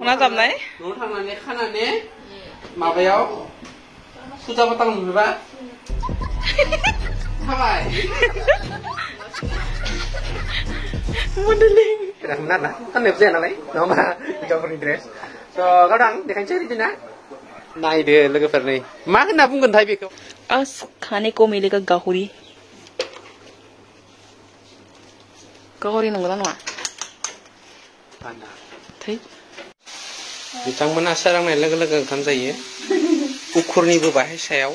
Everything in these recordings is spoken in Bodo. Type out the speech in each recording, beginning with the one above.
मा जाबनाय न'आव थांनानै खानानै माबायाव सुजा बाटां नुबा थाबाय modeling benar lah kan nggak bisa nalai nama gambar dress so kadang देखायनोसै बिदिना नायदो लोगोफोर नै मा होनना बुंगोनथाय बेखौ as खाने को मिलेगा गाहरी गाहरी नंगौना नङा थै बिथांमोना सोरांनाय लोगो लोगो ओंखाम जायो उखुरनिबो बाहाय सायाव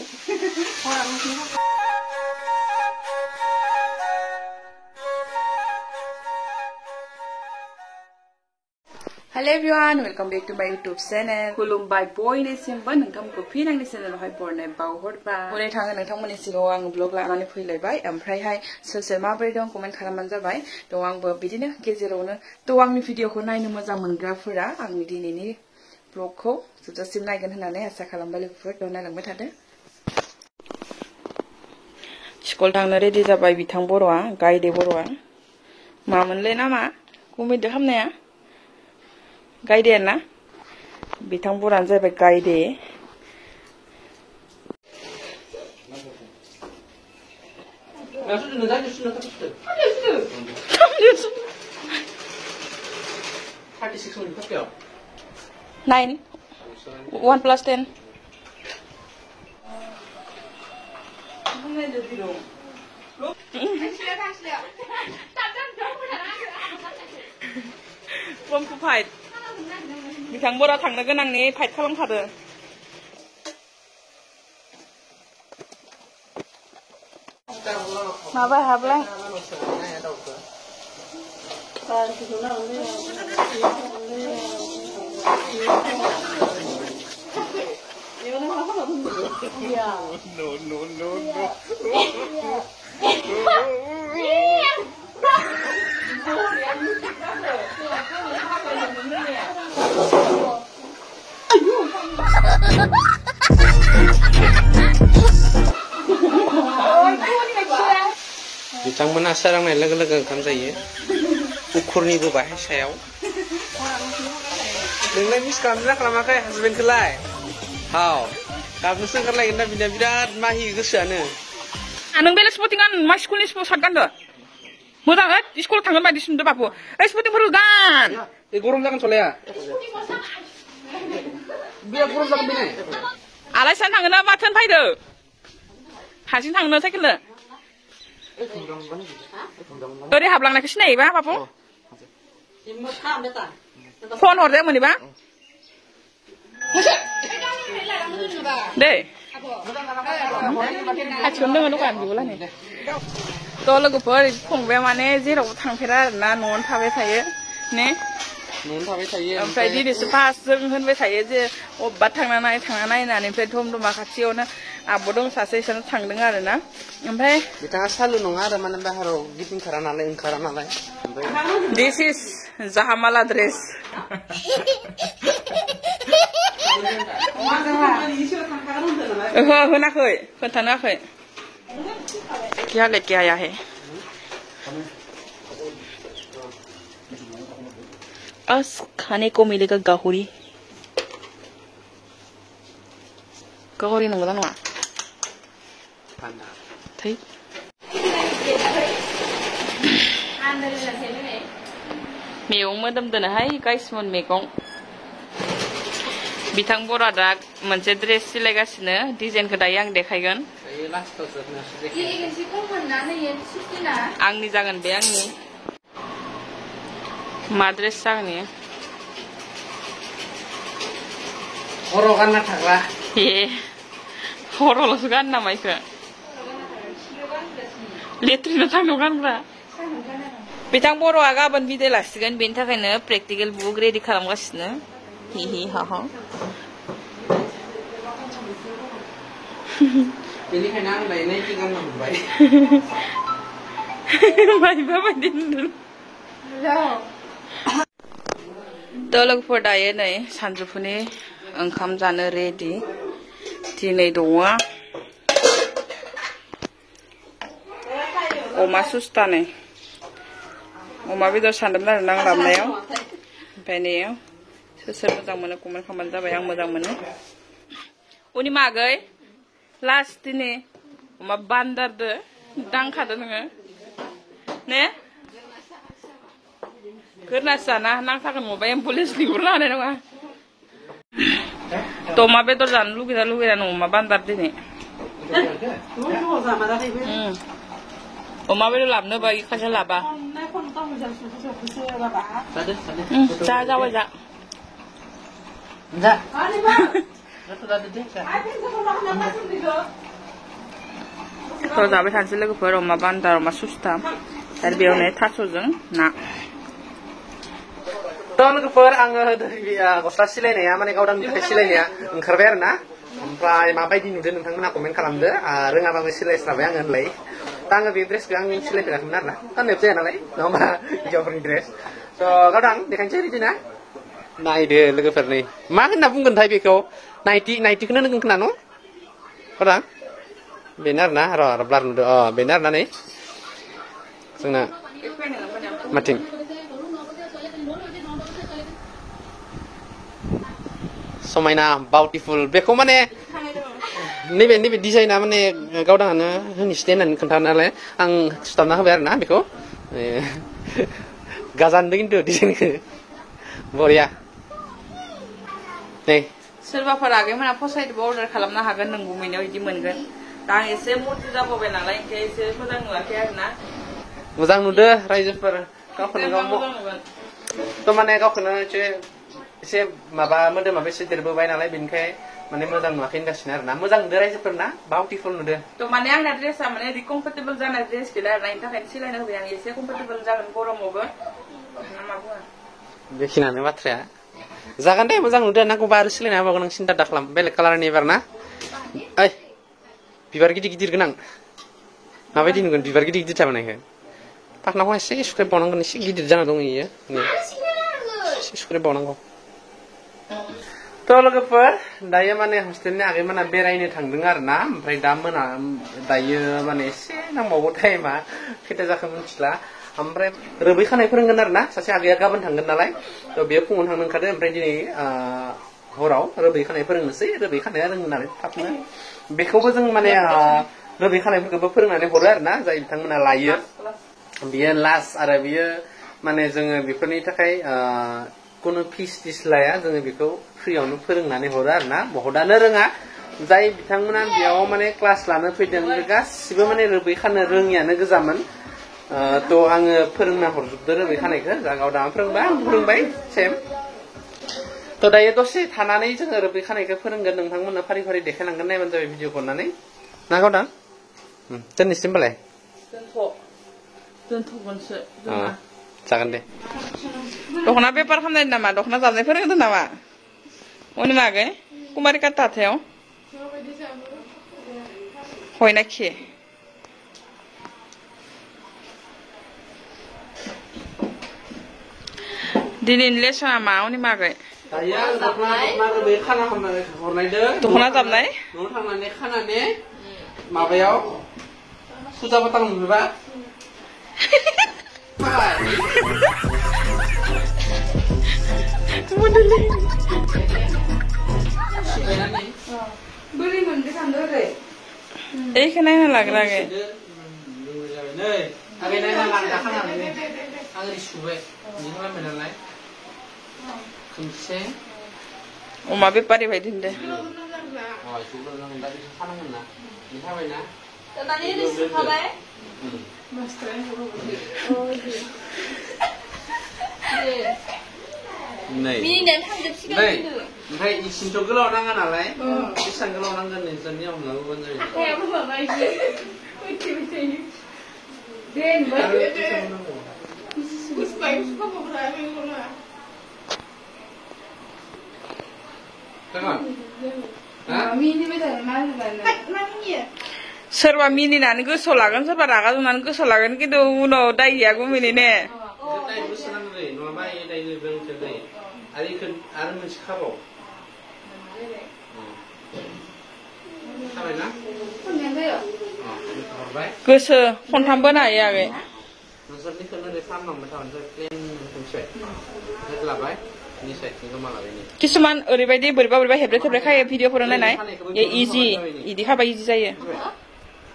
Hello everyone, welcome back to my YouTube channel. खुलुमबाय बयनिसिमबो नोंथांमोनखौ फिन आंनि चेनेलावहाय बरनाय बावहरबाय। हरै थाङो नोंथांमोननि सिगाङाव आङो ब्लग लानानै फैलायबाय ओमफ्रायहाय सोर माबोरै दं कमेन्ट खालामबानो जाबाय। थ' आंबो बिदिनो गेजेरावनो थ' आंनि भिडिअखौ नायनो मोजां मोनग्राफोरा आंनि दिनैनि ब्लगखौ जोबजासिम नायगोन होननानै आसा खालामबाय लोगोफोर। थ' नायलांबाय थादो। स्कुल थांनो रेडि जाबाय बिथां बर'आ गायदे बर'आ मामोनलै नामा कमेडि खालामनाया गायदे ना बिथां बर'आनो जाबाय गायदे Nine 1 plus 10 From to fight बिथां बर'आ थांनो गोनांनि फाइट खालामखादो माबा हाबलां No. बिथांमोना सोरांनाय लोगो लोगो ओंखाम जायो उखुरनिबो बाहाय सायाव नोंलाय मिस खालामदोंना खालामाखै हासबेन्डखौलाय हाव गाबनोसो ओंखारलायगोन ना बिना बिराद माहि गोसोआनो नों बेलेग स्पटिंआन मा स्कुलनि सार्ट गानदो मोजां स्कुलाव थांगोन बायदि सुनदो बापु स्पटिंफोरखौ गान गरम जागोन सलाया बिराद गरम जागोन बेलाय आलासियानो थांगोन ना माथो फैदो हारसिं थांनो साइकेलनो ओरै हाबलांनायखौ सिनायोबा बापु फन हरदो मोनैबा दे खाथियावनो दङ दखान बिबोला नै थ' लोगोफोर फंबाया माने जेरावबो थांफेरा आरोना न'आवनो थाबाय थायो ने ओमफ्राय दिनैसो फार्स्ट जों होनबाय थायो जे अबेबा थांना नायनानै ओमफ्राय धमधमा खाथियावनो आब' दं सासे इसोरनो थांदों आरोना ओमफ्राय बिथाङा सालु नङा आरो माने बाहेराव गिदिंखारा नालाय ओंखारा नालाय दिस इज जाहामाला ड्रेस ओहो होनाखै खोन्थानो होआखै क्या लेके आया है आज खाने को मिलेगा गाहरी गाहरी नंगौना नङा थै मैगं मोदोमदोनोहाय गाइसमोन मैगं बिथां बर'आ दा मोनसे ड्रेस सिलायगासिनो डिजाइनखौ दायो आं देखायगोन आंनि जागोन बे आंनि मा ड्रेस जागोन हराव गानना थाग्रा हरावल'सो गान नामा इखो लेट्रिनाव थांनायाव गानग्रा बिथां बर'आ गाबोन बिदाय लासिगोन बेनि थाखायनो प्रेक्टिकेल बुक रेडि खालामगासिनो हिहि हाहा बेनिखायनो आं दायो नाइटि गानना मोनबाय माइबा बायदि थ' लोगोफोर दायो नै सानजौफुनि ओंखाम जानो रेडि दिनै दङ अमा सुस्तानै अमा बेदर सानदोंमोन आरो आं लाबोनायाव ओमफ्राय नै सोर मोजां मोनो कमेन्ट खालामबानो जाबाय आं मोजां मोनो उनि मागै लास्ट दिनै अमा बान्दारदो दांखादो नोङो ने गोरनासो जाना नांथारगोन मबा एम्बुलेन्स लिंहरनो हानाय नङा थ' अमा बेदर जानो लुगैना अमा बान्दार दिनै अमा बेदर लाबनो बा इखासो लाबा जा जाबाय जा थ' जाबाय थानोसै लोगोफोर अमा बान्दार अमा सुस्था आरो बेयावनो थास'जों ना थ' लोगोफोर आङो गस्ला सिलायनाया माने गावदांनि थाखाय सिलायनाया ओंखारबाय आरो ना ओमफ्राय माबायदि नुदों नोंथांमोना कमेन्ट खालामदो रोङाबाबो सिलायस्राबाय आङो होनलाय दा आङो बे ड्रेसखौ आं सिलायफेराखैमोन आरो ना गाननायबो जाया नालाय नङा होमबा हिन्जावफोरनि ड्रेस थ' गावदां देखायनोसै बिदिना नायदो लोगोफोर नै मा होनना बुंगोनथाय बेखौ नाइटिखौनो होनगोन खोना न' गावदां बेनो आरो ना र' ब्लार नुदो बेनो आरो ना नै जोंना माथिं समायना बाउटिफुल बेखौ माने नैबे डिजाइना माने गावदाङानो होनोसै होननानै खोन्थानो नालाय आं सुथाबना होबाय आरो ना बेखौ गाजानदों खिन्थु डिजाइनखौ बरिया नै सोरबाफोर आगैमोना फसायदोंबा अर्डार खालामनो हागोन नों गुमैनायाव बिदि मोनगोन दा आं एसे मुरथि जाबावबाय नालाय ओंखाय एसे मोजां नुवाखै आरो ना मोजां नुदो रायजोफोर गावखौनो गाव थ' माने गावखौनो एसे माबा मोदोमाबो एसे देरबोबाय नालाय बेनिखाय माने मोजां नुवाखै होनगासिनो आरो ना मोजां नुदो रायजोफोर ना बाउटिफुल नुदो थ' माने आंना ड्रेसा माने ओरै कम्फर्टेबल जानाय ड्रेस गैला आरो ना बेनि थाखायनो सिलायना होबाय आं एसे कम्फर्टेबल जागोन गरमावबो ना मा बुङो बेखिनियानो बाथ्राया जागोन दे मोजां नुदो नांगौबा आरो सिलायना होबावगोन नों सिन्था दाखालाम बेलेग कालारनि एबार ना ओइ बिबार गिदिर गिदिर गोनां माबायदि नुगोन बिबार गिदिर गिदिर थाबानायखो पाखनाखौ एसे सुख्रेबबावनांगोन एसे गिदिर जाना दं इयो एसे सुख्रेबबावनांगौ थ' लोगोफोर दायो माने हस्टेलनि आगैमोना बेरायनो थांदों आरो ना ओमफ्राय दायो माने एसे नांबावगौ टाइमा खैथा जाखो मिथिला ओमफ्राय रोबै खानाय फोरोंगोन आरो ना सासे आगैया गाबोन थांगोन नालाय थ' बेयो फुङाव थांनो ओंखारदों ओमफ्राय दिनै हराव रोबै खानाय फोरोंनोसै रोबै खानाया रोङो नालाय थाबनो बेखौबो जों माने रोबै खानायफोरखौबो फोरोंनानै हरो आरो ना जाय बिथांमोना लायो बियो लास्ट आरो बियो माने जोङो बेफोरनि थाखाय कुनु फिस तिस लाया जोङो बेखौ फ्रियावनो फोरोंनानै हरो आरो ना बहुदानो रोङा जाय बिथांमोना बेयाव माने क्लास लानो फैदों गासिबो माने रोबै खानो रोङियानो गोजामोन थ' आङो फोरोंना हरजोबदो रोबै खानायखौ जा गावदाङा फोरोंबाय आं फोरोंबाय सेम थ' दायो दसे थानानै जोङो रोबै खानायखौ फोरोंगोन नोंथांमोननो फारि फारि देखायलांगोन नायबानो जाबाय भिडिअखौ अननानै ना गावदां दोननोसै होनबालाय दोनथ'गोनसो जागोन दे दख'ना बेफार खालामनाय नामा दख'ना जाबनाय फोरोंदों नामा उनि मागै कुमारि काटा हाथायाव हय नाखि दिनैनि लेसना मा उनि मागै दख'ना जाबनाय न'आव थांनानै खानानै माबायाव फुजा फाथाल मोनबा बोरै मोनदो सानदो ओरै एखौ नायना लाग्रा आगै आगै नायना लांदा खानानै आं ओरै सुबाय बिदि खालामबाय नालाय खनसे अमा बेपारि बायदि होनदो ओमफ्राय इसिंथ' गोलाव नाङा नालाय बेसेबां गोलाव नांगोन नोंसोरनि हमलाबोबानो सोरबा मिनिनानै गोसोआव लागोन सोरबा रागा जोंनानै गोसोआव लागोन खिन्थु उनाव दाय गैया गुमैनि ने आरो मोनसे खाबाव गोसो खनथाम बोनो हायो आगै नोंसोरनिखौनो ओरै खालामलांबाय थाबानो प्लेन खनसे लाबाय Ini saiknya malah ini. किसुमान ओरैबायदि बोरैबा बोरैबा हेब्रे थेब्रे खायो भिडिअफोराव नायनाय इजि इदि खाबा इजि जायो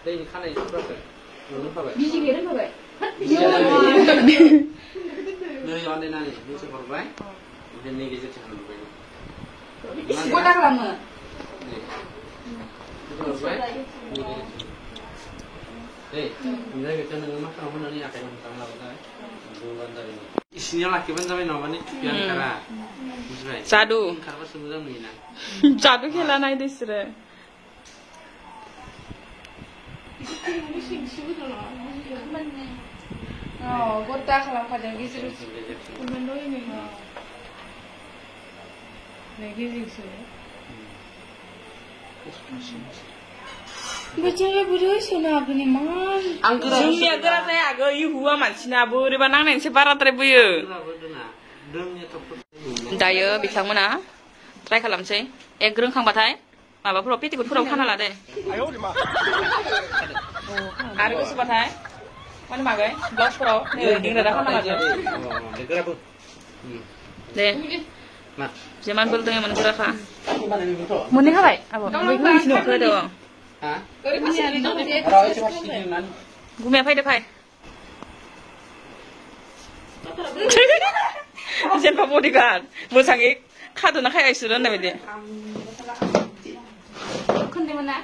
Đây khăn này sudah belum apa? बिजि गेरो खाबाय Dari on ini ini seperti ini gitu jangan lupa ini. गदा खालामो ini kita nunggu makan apa nanti akan makan apa bulan dari ini. Isinya laki pun sampai nama nih pian kara. जादु Kara semua mina. जादु खेला नायदो इसोरो गदा खालामखादों गेजेर Bocahnya bodoh sana begini man. Zoomnya gerak saya agak yuhua mancina bodoh nang nasi barat rebuye. Dayo बिथांमोना try खालामसै एक रोंखांबाथाय माबाफोराव पेटिकोटफोराव खाना लादो आरो गोसोबाथाय माने मागै ब्लाउसफोराव दिंग्रादा खाना लादो दे जेमान बोल दङ मन गुराखा मोननै खाबाय आब' बेखौ मिथिनो होदो गुमाया फैदो फाय जेनबा बडिगार्ड मोजाङै खादोना खाया इसोरो होननाय बायदि खोन्दोंमोन ना